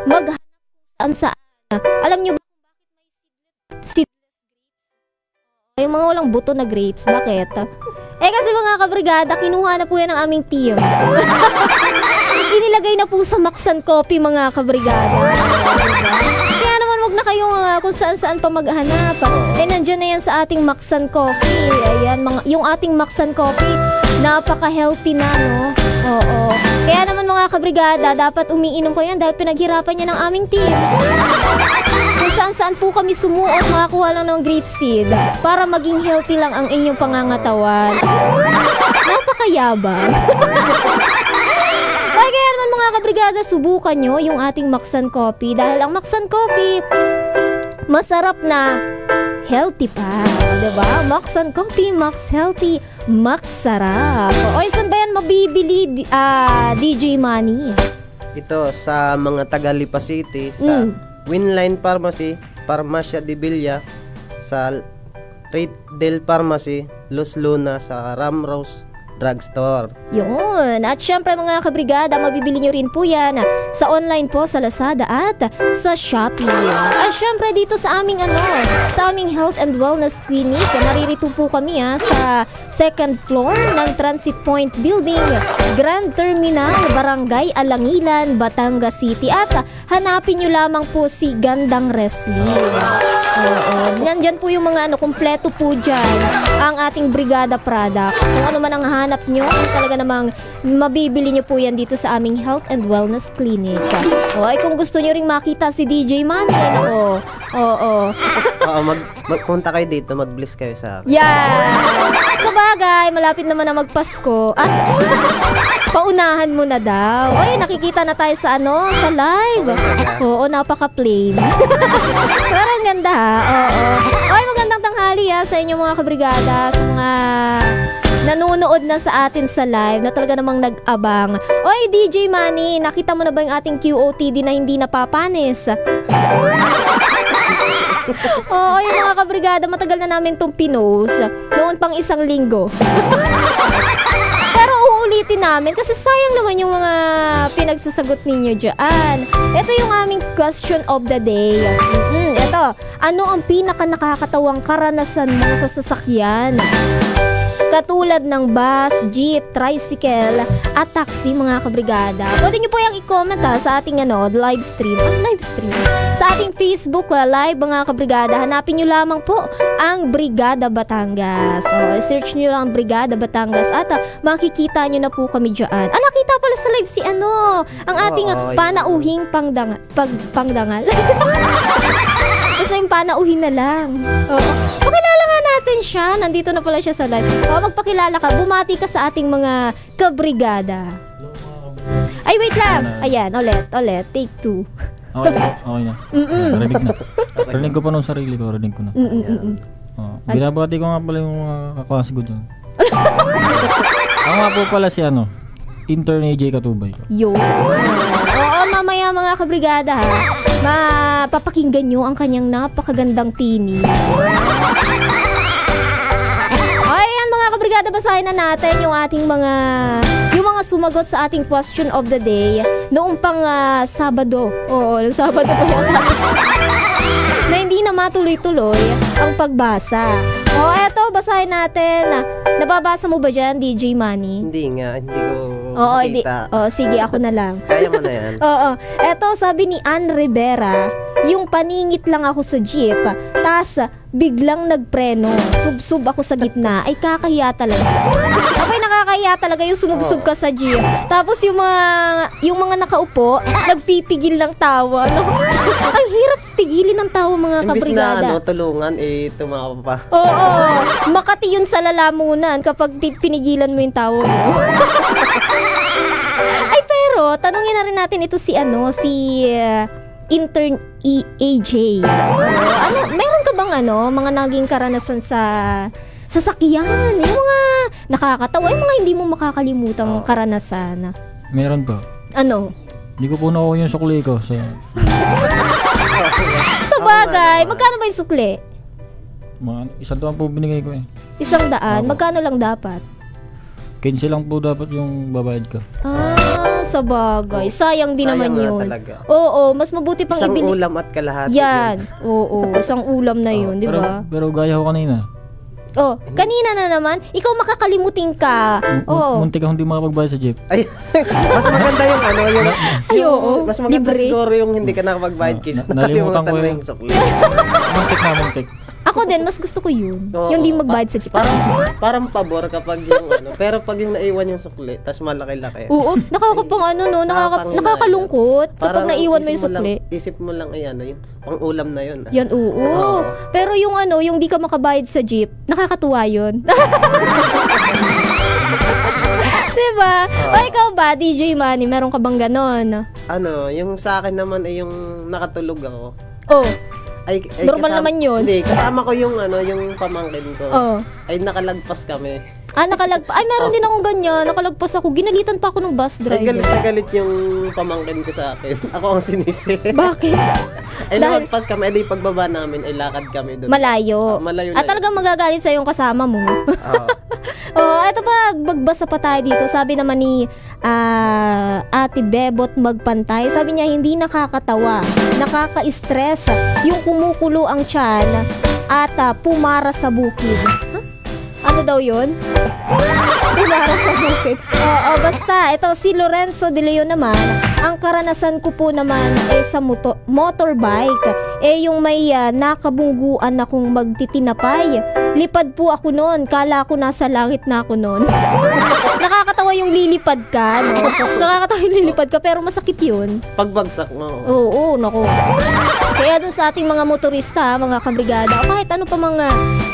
Maghanap kung saan. Alam nyo ba kung bakit may seedless grapes? Yung mga walang buto na grapes. Bakit? Kasi mga kabrigada, kinuha na po yan ng aming team. Inilagay na po sa Maxan Coffee, mga kabrigada. Kaya naman wag na kayong kung saan-saan pa maghanap. Nandiyan na yan sa ating Maxan Coffee. Ayan, yung ating Maxan Coffee, napaka-healthy na, no? Oo. Kaya naman mga kabrigada, dapat umiinom ko yan dahil pinaghirapan niya ng aming team. Kung saan-saan po kami sumuot, makakuha lang ng grape seed para maging healthy lang ang inyong pangangatawan. Napakayabang. Kaya naman mga kabrigada, subukan nyo yung ating Maxan Coffee dahil ang Maxan Coffee, masarap na healthy pa, diba? Maxan Coffee, Max Healthy, Max Sarap. O, saan ba yan mabibili, DJ Manny? Ito, sa mga taga Lipa City, sa Winline Pharmacy, Farmacia de Villa, sa Rate Del Pharmacy, Los Luna, sa Ramrose Drugstore. Yun. At syempre mga kabrigada, mabibili nyo rin po yan sa online po sa Lazada at sa Shopee. At syempre dito sa aming sa aming Health and Wellness Clinic, naririto po kami sa second floor ng Transit Point Building, Grand Terminal, Barangay Alangilan, Batangas City. At hanapin nyo lamang po si Gandang Wrestling. Nandyan po yung mga kumpleto po dyan ang ating Brigada products. Kung ano man ang hanap nyo, talaga namang mabibili nyo po yan dito sa aming Health and Wellness Clinic. Kung gusto nyo ring makita si DJ Manny, magpunta kayo dito, mag-bless kayo sa akin. Yeah! Sa bagay, malapit naman na magpasko. Paunahan mo na daw. Nakikita na tayo sa sa live. Oo, napaka-plain. Pero ang ganda magandang tanghali sa inyong mga kabrigada, sa mga nanonood na sa atin sa live na talaga namang nag-abang. DJ Manny, nakita mo na ba yung ating QOTD na hindi napapanis? Yung mga kabrigada, matagal na namin itong pinost. Noon pang 1 linggo. Pero uulitin namin kasi sayang naman yung mga pinagsasagot ninyo dyan. Ito yung aming question of the day. Ito, ano ang pinaka nakakatawang karanasan mo sa sasakyan? Katulad ng bus, jeep, tricycle, at taxi, mga kabrigada. Pwede nyo po yung i-comment sa ating live stream. Sa ating Facebook live, mga kabrigada. Hanapin nyo lamang po ang Brigada Batangas. Search nyo lang Brigada Batangas at makikita nyo na po kami dyan. Nakita pala sa live si ang ating panauhing pangdangal. Basta yung panauhin na lang. Pakilala nga natin siya. Nandito na pala siya sa live. Magpakilala ka. Bumati ka sa ating mga kabrigada. Ay, wait lang. Ayan, ulit. Take 2. Okay na. Rinig na. Rinig ko pa nung sarili ko. Rinig ko na. Binabati ko nga pala yung mga kaklase ko dyan. Ako nga po pala si intern AJ Katubay. Mamaya mga kabrigada mapapakinggan nyo ang kanyang napakagandang tinig. Mga kabrigada, basahin na natin yung ating mga sumagot sa ating question of the day noong pang Sabado. Noong Sabado pa yata. Na hindi na matuloy-tuloy ang pagbasa. Eto, basahin natin. Nababasa mo ba dyan, DJ Manny? Hindi nga, hindi ko makita. Sige, ako na lang. Kaya mo na yan. Eto, sabi ni Ann Rivera, yung paningit lang ako sa jeep, tas biglang nagpreno, sub-sub ako sa gitna, ay kakahiya talaga. Nakakahiya talaga yung sumubsub ka sa jeep. Tapos yung mga nakaupo, nagpipigil ng tawa. Ang hirap pigilin ng tawa, mga kabrigada. Imbis na tulungan, tumawa pa. Makati yun sa lalamunan kapag pinigilan mo yung tawa mo. Ay, pero tanungin na rin natin ito si intern AJ. Meron ka bang mga naging karanasan sa sasakyan? Yung mga nakakatawa, yung mga hindi mo makakalimutang karanasan. Meron po. Hindi ko po nakuha yung sukli ko. Sa bagay, magkano ba yung sukli? 100 po binigay ko 100? Magkano lang dapat? 15 lang po dapat yung babayad ko. Sa bagay. Sayang din Sayang naman nga yun. talaga. Oo, mas mabuti pang Isang ibili. ulam at kalahati. Yan. Oo, isang ulam na yun, di ba? Pero gaya ko kanina. Oh, kanina na naman, ikaw makakalimutin ka. Oo. Muntik ako hindi makapagbayad sa jeep. Ay, mas maganda yung ano, yung... Ay, oo. Mas maganda Libre. siguro yung hindi ka nakapagbayad kaysa Nalimutan ko nakalimutan mo yun. yung sukli. Muntik. Ako din, mas gusto ko yun. Oo. Yung di magbayad sa jeep. Parang pabor kapag yung ano. Pero pag yung naiwan yung sukli, tas malaki-laki. Oo, nakakapang ano, no, Nakakapangina. nakakalungkot kapag naiwan mo yung isip sukli. Isip mo lang ay ano, yung pang ulam na yun. Yan, oo. Oo. Pero yung ano, yung di ka makabayad sa jeep, nakakatuwa yun. Diba? O ikaw ba, DJ Manny, meron ka bang ganon? Ano, yung sa akin naman ay yung nakatulog ako. Oh, Ay Normal naman yun. Hindi, kasama ko yung ano, yung pamangkin ko. oh. Ay nakalagpas kami. Nakalagpas. Ay, meron din akong ganyan. Nakalagpas ako. Ginalitan pa ako ng bus Ay galit driver. na galit yung pamangkin ko sa akin. Ako ang sinisi. Bakit? Ay Dahil- nalagpas kami, ay di pagbaba namin, ay lakad kami doon. Malayo. Malayo At talagang magagalit sa yung kasama mo. Oo. Oh, eto pa, magbasa pa tayo dito. Sabi naman ni Ate Bebot Magpantay, sabi niya hindi nakakatawa, nakaka-stress yung kumukulo ang tiyan at pumara sa bukid. Huh? Ano daw yun? Pumara sa bukid. Oo, basta, ito si Lorenzo De Leon naman, ang karanasan ko po naman ay sa motorbike. Yung may nakabungguan akong magtitinapay. Lipad po ako noon. Kala ko nasa langit na ako noon. Nakakatawa yung lilipad ka, no? Nakakatawa yung lilipad ka, pero masakit yun. Pagbagsak mo. Oo, nako. Kaya dun sa ating mga motorista, mga kabrigada, o kahit ano pa mga,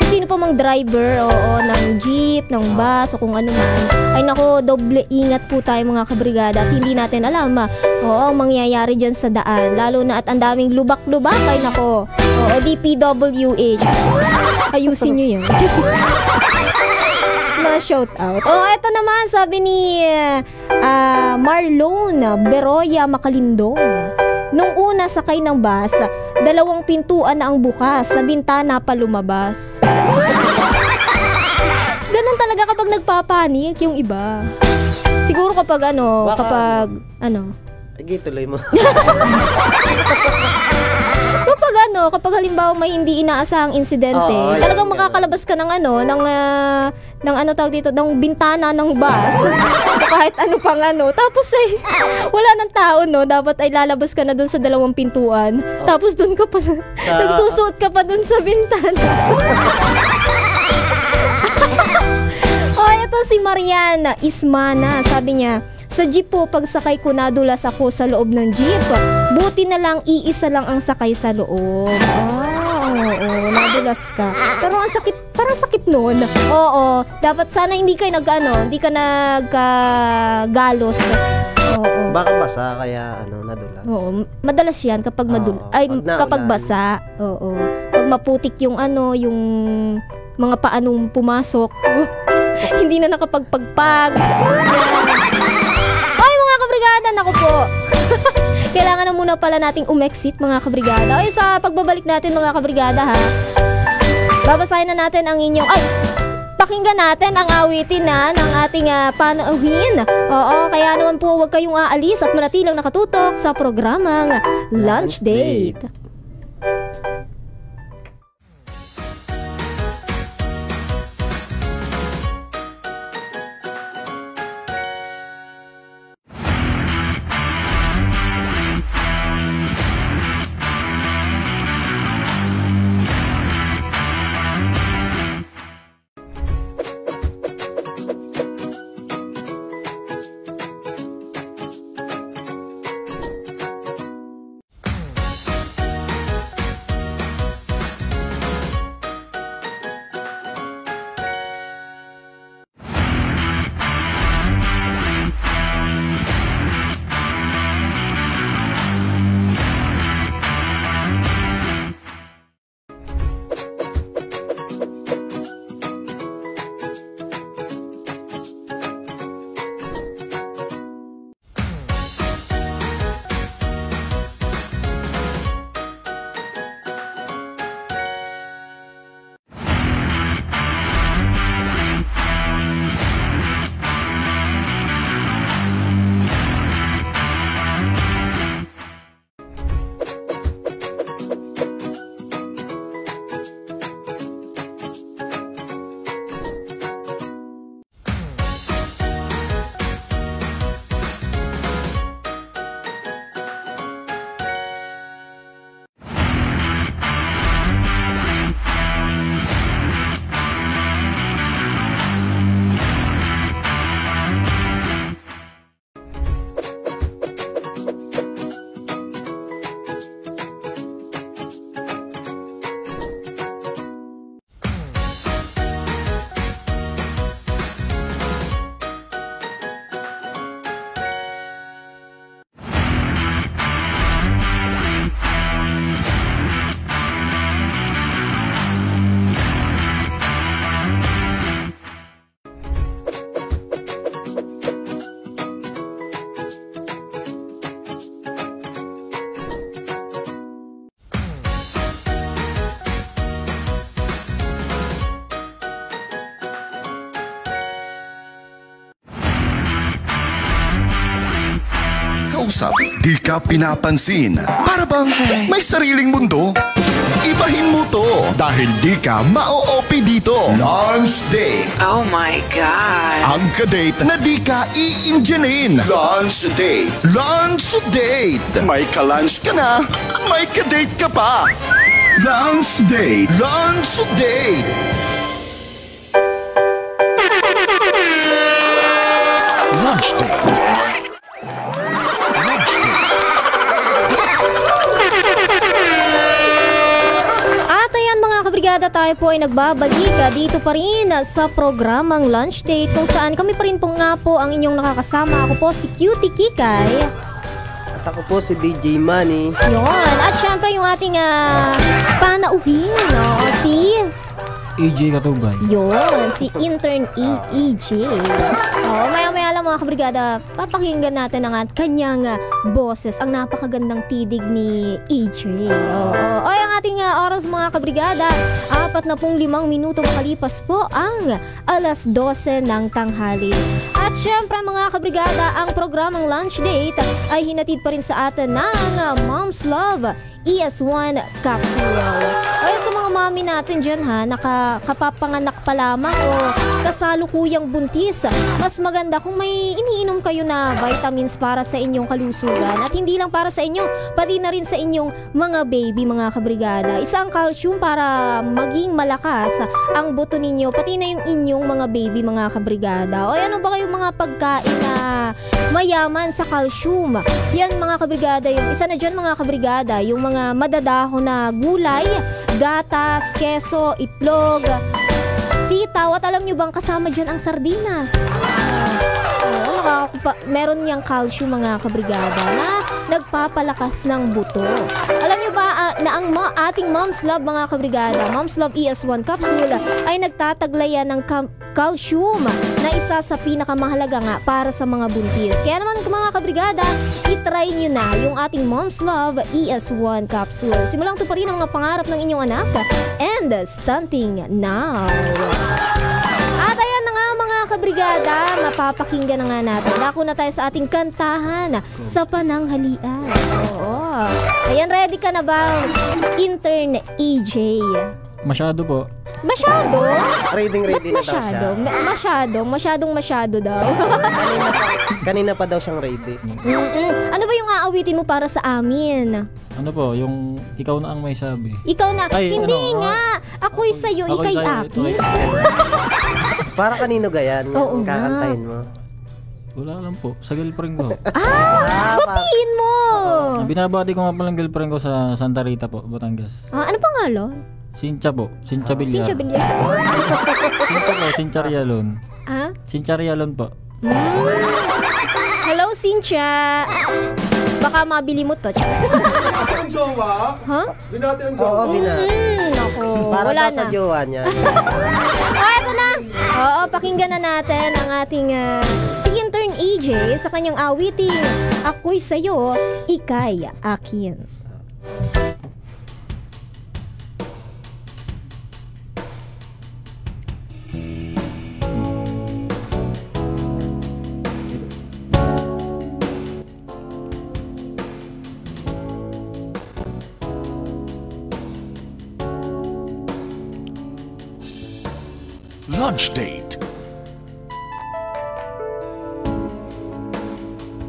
sino pa mang driver, oo, ng jeep, ng bus, o kung ano man, ay nako, doble ingat po tayo mga kabrigada at hindi natin alam, oo, ang mangyayari dyan sa daan. Lalo na at ang daming lubak-lubak, ay nako, oo, DPWH. Ayusin nyo yan. Shout out. Eto naman, sabi ni Marlon Beroya Makalindong. Nung una sakay ng bus, 2 pintuan na ang bukas, sa bintana pa lumabas. Ganun talaga kapag nagpapanik yung iba. Siguro kapag Sige, tuloy mo. kapag halimbawa may hindi inaasahang insidente, Oo, talagang yan, makakalabas ka ng tawag dito, ng bintana ng bus. Kahit ano pang Tapos wala ng tao, no? Dapat ay lalabas ka na dun sa 2 pintuan. Tapos dun ka pa, nagsusuot ka pa dun sa bintana. Ito si Mariana Ismana, sabi niya, sa jeep po, pagsakay ko nadulas ako sa loob ng jeep. Buti na lang iisa lang ang sakay sa loob. Oo, nadulas ka. Pero ang sakit, parang sakit nun. Oo, dapat sana hindi ka naggalos. Oo. Baka basa, kaya nadulas. Oo, madalas 'yan kapag kapag basa. Oo. Pag maputik yung yung mga paanong pumasok. Hindi na nakapagpagpag. Ay, mga kabrigada, naku po. Kailangan na muna pala nating umexit, mga kabrigada. Ay, sa pagbabalik natin, mga kabrigada, ha. Babasahin na natin ang inyong... pakinggan natin ang awitin ng ating panauhin. Oo, kaya naman po huwag kayong aalis at manatilang nakatutok sa programang Lunch Date. kinakausap, di ka pinapansin. Para bang may sariling mundo? Ibahin mo to dahil di ka ma-OP dito. Lunch Date. Oh my God. Ang kadate na di ka i-inginin. Lunch Date. Lunch Date. May ka-lunch ka na, may ka-date ka pa. Lunch Date. Lunch Date. Lunch Date. Lunch Date. At ayan mga kabrigada, tayo po ay nagbabalik dito pa rin sa programang Lunch Date kung saan kami pa rin po nga po ang inyong nakakasama. Ako po si Cutie Kikay. At ako po si DJ Manny. Yun. At syempre yung ating panauhin, no? Si AJ Katubay. yun, si Intern EJ. Maya-maya lang mga kabrigada, papakinggan natin ang kanyang boses, ang napakagandang tidig ni EJ. Ay, ang ating oras mga kabrigada, 45 minuto makalipas po ang 12:00 ng tanghali. At syempre mga kabrigada, ang programang Lunch Date ay hinatid pa rin sa atin ng Mom's Love ES1 Capsule. Ay, sa mga mami natin dyan nakapanganak pa lamang o kasalukuyang buntis, mas maganda kung may iniinom kayo na vitamins para sa inyong kalusugan. At hindi lang para sa inyo, pati na rin sa inyong mga baby, mga kabrigada. Isa ang calcium para maging malakas ang buto ninyo, pati na yung inyong mga baby, mga kabrigada. O ano ba kayong mga pagkain na mayaman sa calcium? Yan mga kabrigada, yung isa na dyan mga kabrigada, yung mga madadahon na gulay, gatas, keso, itlog, sitaw, at alam nyo bang kasama dyan ang sardinas? Meron niyang calcium mga kabrigada na nagpapalakas ng buto. Alam nyo ba na ang ating Mom's Love mga kabrigada, Mom's Love ES1 Capsule ay nagtataglayan ng calcium na isa sa pinakamahalaga nga para sa mga buntis. Kaya naman mga kabrigada, itry nyo na yung ating Mom's Love ES1 Capsule. Simulang to pa rin ang mga pangarap ng inyong anak and stunting now. At ayan na nga mga kabrigada, mapapakinggan na nga natin. Dako na tayo sa ating kantahan sa pananghalian. Oo. Ayan, ready ka na ba, Intern EJ? Masyado po. Masyado? Ready na daw siya. Masyado daw. Kanina pa daw siyang ready. Ano ba yung aawitin mo para sa amin? Ano po, yung ikaw na ang may sabi. Ikaw na. Ay, hindi ano, nga. Ako'y sa'yo, ikay akin. Para kanino gayan? Oo nga. Kakantahin mo. Wala lang po, sa girlfriend ko. Batiin mo! Binabati ko nga palang girlfriend ko sa Santa Rita po, Batangas. Ano pangalan? Sincha po, Sincha Villar. Sincha Villar. Sincha po, Sincha Rialon. Sincha Rialon po. Hello, Sincha. Baka mabili mo to. Ang jowa? Ha? Binati ang jowa? Oo, binati. Naku, Para wala daw sa na. jowa niya. Ito na. Oo, pakinggan na natin ang ating si Intern EJ sa kanyang awiting Ako'y Sa'yo, Ikay Akin. Lunch Date.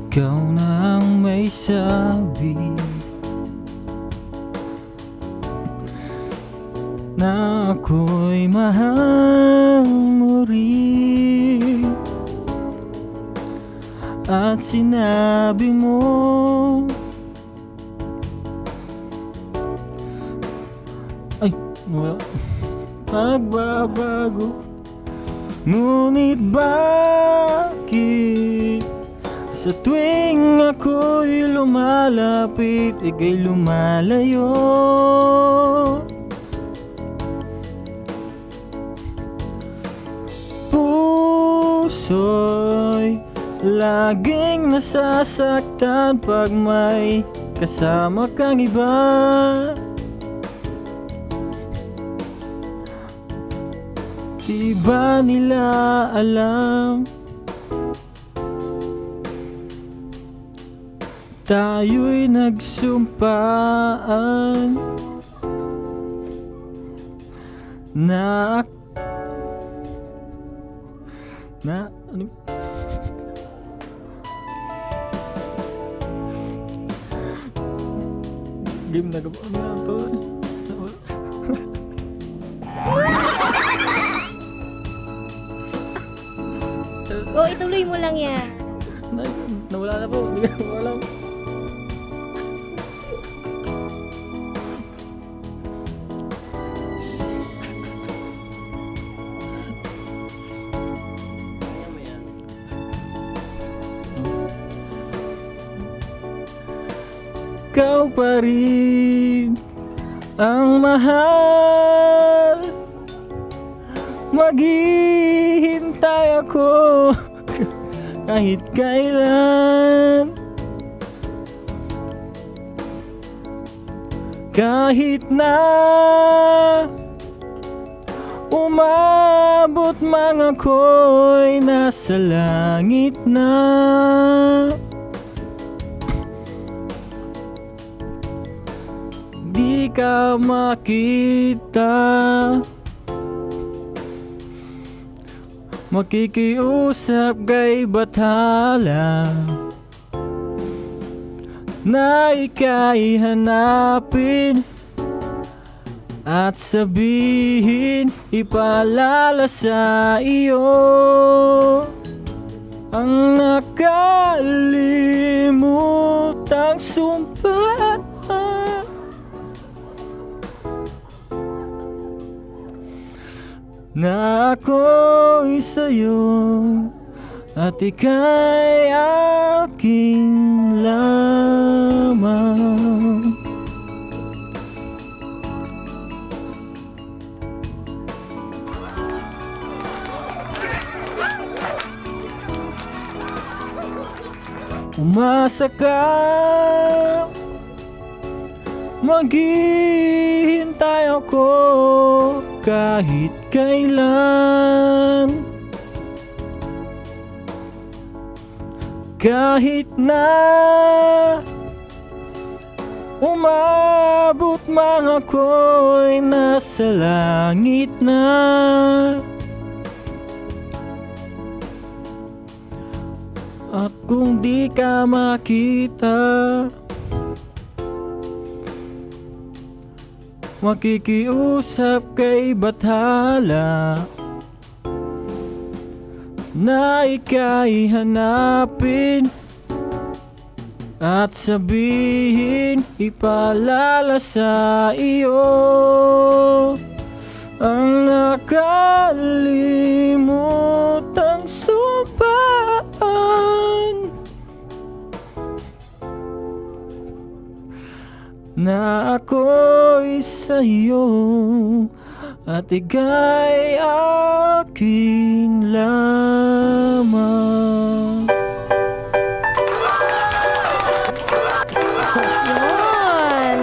Ikaw na ang may sabi na ako'y mahal mo rin, at sinabi mo ay, wala, magbabago. Ngunit bakit sa tuwing ako'y lumalapit, ika'y lumalayo? Puso'y laging nasasaktan pag may kasama kang iba. Di ba nila alam tayo'y nagsumpaan na ano? Game na gabo na to. Ituloy mo lang yan. Nawala na po. Wala. Ikaw pa rin ang mahal. Maghihintay ako kahit kailan. Kahit na umabot mga ako'y nasa langit na. Di ka makita, makikiusap kay bathala na ika'y hanapin at sabihin, ipaalala sa iyo ang nakalimutang sumpa. Na ako'y sa'yo at ika'y aking lamang. Umasa ka, maghihintay ako kahit kailan. Kahit na umabot mga ako'y nasa langit na. At kung di ka makita, makikiusap kay bathala na ika'y hanapin at sabihin, ipaalala sa iyo ang nakalimutang sumpaan na ako'y sa'yo at ika'y akin lamang. Yan.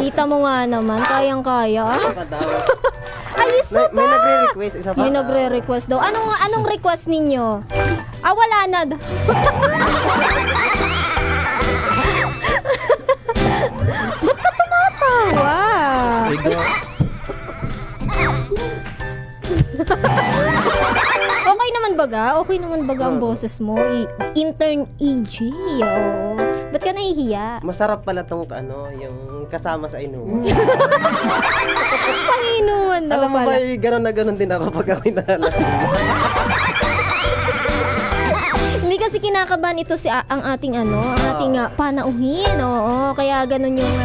Kita mo nga naman, kayang-kaya. Ay, isa pa! May nagre-request, isa pa. May nagre-request daw. Anong request ninyo? Wala na. Ba't ka tumatawa? Okay naman baga? Okay naman baga ang boses mo? Intern EJ, oh. Ba't ka nahihiya? Masarap pala tong yung kasama sa inuman. Panginuman daw Alam mo pala. ba, gano'n na gano'n din ako pag ako'y nalasing. Hindi kasi kinakabahan ito ang ating panauhin. Oo, kaya ganun yung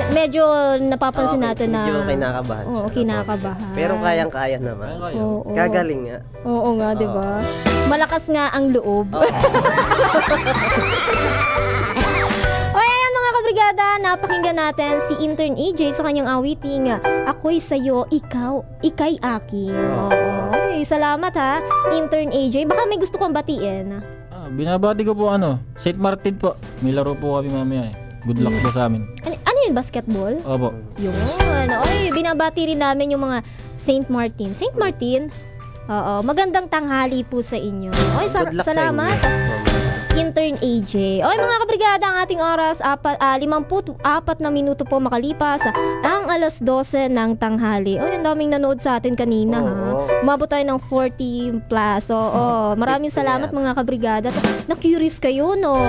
medyo napapansin natin na medyo kinakabahan. Oo, kinakabahan. Pero kayang-kaya naman. Oo. Kagaling nga. Oo nga, 'di ba? Malakas nga ang loob. O ayan mga kabrigada, napakinggan natin si Intern EJ sa kanyang awiting Ako'y Sa'yo, Ika'y Akin. Oo. Okay, salamat ha, Intern EJ. Baka may gusto kang batiin. Binabati ko po St. Martin po. May laro po kami mamaya eh. Good luck po sa amin. Ano yun, basketball? Opo. Yun. Oy, binabati rin namin yung mga St. Martin. St. Martin? Oo, magandang tanghali po sa inyo. Oy, Good luck salamat. sa inyo. Intern AJ. Okay mga kabrigada, ang ating oras, 54 na minuto po makalipas ang alas 12 ng tanghali. Ang daming nanood sa atin kanina ha. Umabot tayo ng 40 plus. Maraming salamat mga kabrigada. Na-curious kayo, no?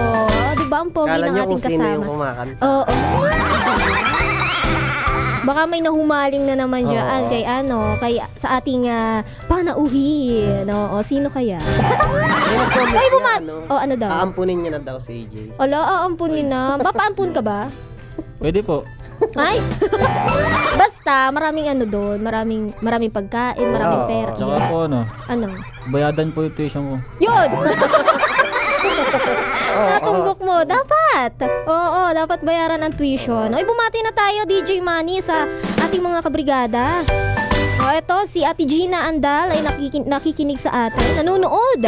Di ba ang pogi Kala ng nyo ating kung sino yung kasama? kumakanta. Oo. Baka may nahumaling na naman dyan kay sa ating panauhin. O, sino kaya? Ay, ano daw? Aampunin niya na daw si AJ. Ala, aampunin na. Papaampun ka ba? Pwede po. Ay! Basta, maraming doon. Maraming pagkain, maraming pera. Tsaka po Ano? bayadan po yung tuition ko. Yun! Natumbok mo. Dapat. Oo, dapat bayaran ang tuition. Ay, bumati na tayo, DJ Manny, sa ating mga kabrigada. Ito, si Ate Gina Andal ay nakikinig sa atin. Nanonood.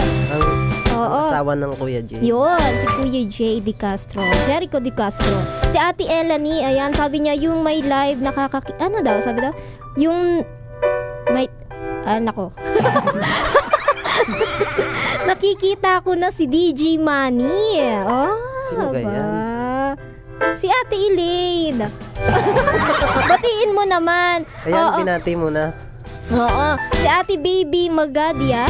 Ang asawa ng Kuya J. Yun, si Kuya J. Di Castro. Jericho Di Castro. Si Ate Elanie, ayan, sabi niya, yung may live ano daw, sabi daw? Yung may... nako. Nakikita ko na si DJ Manny. Sino ganyan? Si Ate Elaine. Batiin mo naman. Ayan, binati mo na. Oo. Si Ate Baby Magadia.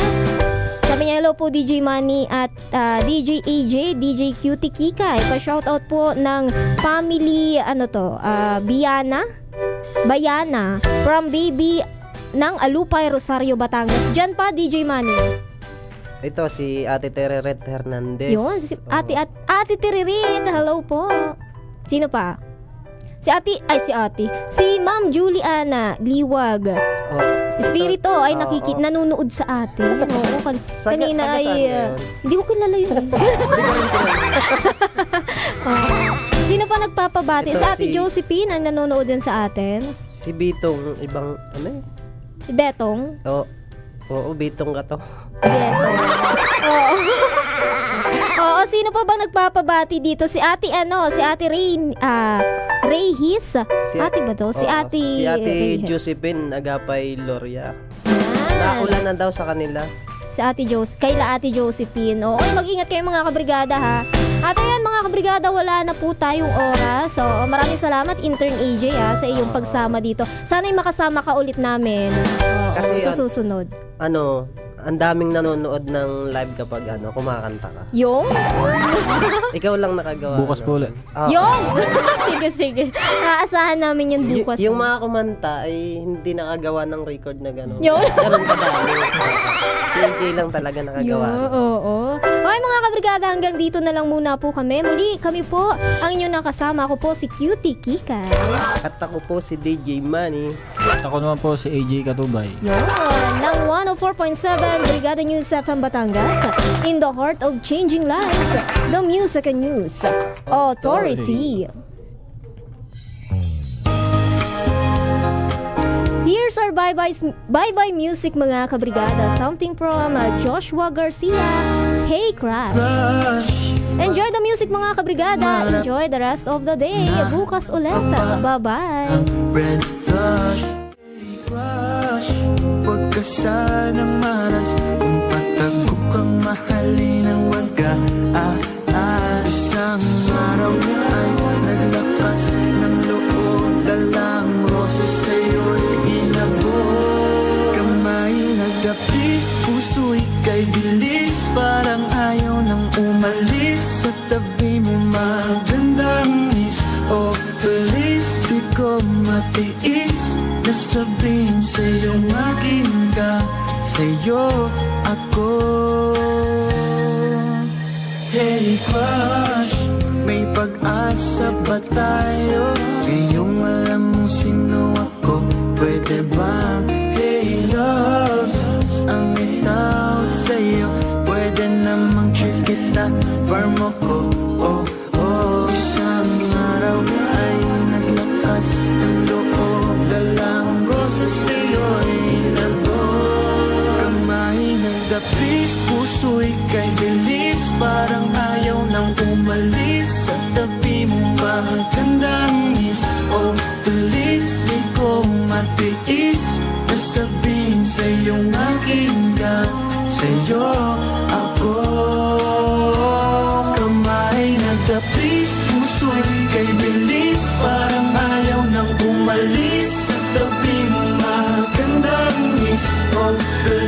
Sabi niya, hello po DJ Manny at DJ AJ, DJ Cutie Kika. Pa-shoutout po ng family, Bayana, from Baby ng Alupay, Rosario, Batangas. Diyan pa, DJ Manny. Ito, si Ate Tereret Hernandez. Yun, si Ate Tereret, hello po. Sino pa? Si Ma'am Juliana Liwag. Espiritu ay nanonood sa atin. Kanina ay hindi ko kilala yun. Sino pa nagpapabati? Ito, Si Ate si Josephine ang nanonood din sa atin. Si Bitong, ibang, Si Betong. Oo, Bitong ka to. Betong. Oo. Oo, sino pa bang nagpapabati dito? Si Ate Reyhis. Ate ba to? Si Ate Reyhis. Josephine Agapay Loria. Yan. Naulan na daw sa kanila. Kaila Ate Josephine. Oo, mag-ingat kayo mga kabrigada ha. At ayan mga kabrigada, wala na po tayong oras. So, maraming salamat Intern AJ sa iyong pagsama dito. Sana'y makasama ka ulit namin. Kasi sa susunod. Ang daming nanonood ng live kapag kumakanta ka. Yung? Ikaw lang nakagawa. Bukas po ulit. Yung? Sige. Aasahan namin yung bukas. Yung mga kumanta ay hindi nakagawa ng record na gano'n. Yung? Ganun kadami. Si AJ lang talaga nakagawa. Oo. Okay mga kabrigada, hanggang dito na lang muna po kami. Muli kami po ang inyong nakasama. Ako po si Cutie Kika. At ako po si DJ Manny. At ako naman po si AJ Katubay. Yun, ng 104.7 Brigada News FM Batangas, in the heart of changing lives, the Music and News Authority. Here's our bye-bye music mga kabrigada. Something from Joshua Garcia, Hey Crush. Enjoy the music mga kabrigada. Enjoy the rest of the day. Bukas ulit. Bye-bye. Huwag ka sanang maras kung patago kang mahalin ang wag ka Isang araw ay naglakas ng loob, dalang roses sa'yo'y inabot. Kamay nagdapis, puso'y kay bilis, parang ayaw nang umalis. Sa tabi mo magandang miss, oh please, di ko matiis nasabihin sa'yo akin ka, sa'yo ako. Hey crush, may pag-asa ba tayo? Ngayong alam mo sino ako, pwede ba? Hey love, ang itawag sa'yo, pwede namang check kita, farm ako. Isang araw ay naglakas ng loob, dalang roses sa'yo'y nandun. Kamay nagdapis, puso'y kay bilis, parang ayaw nang umalis. Sa tabi mo magandang miss, oh please, di ko matiis nasabihin sa'yong akin ka, sa'yo ako. the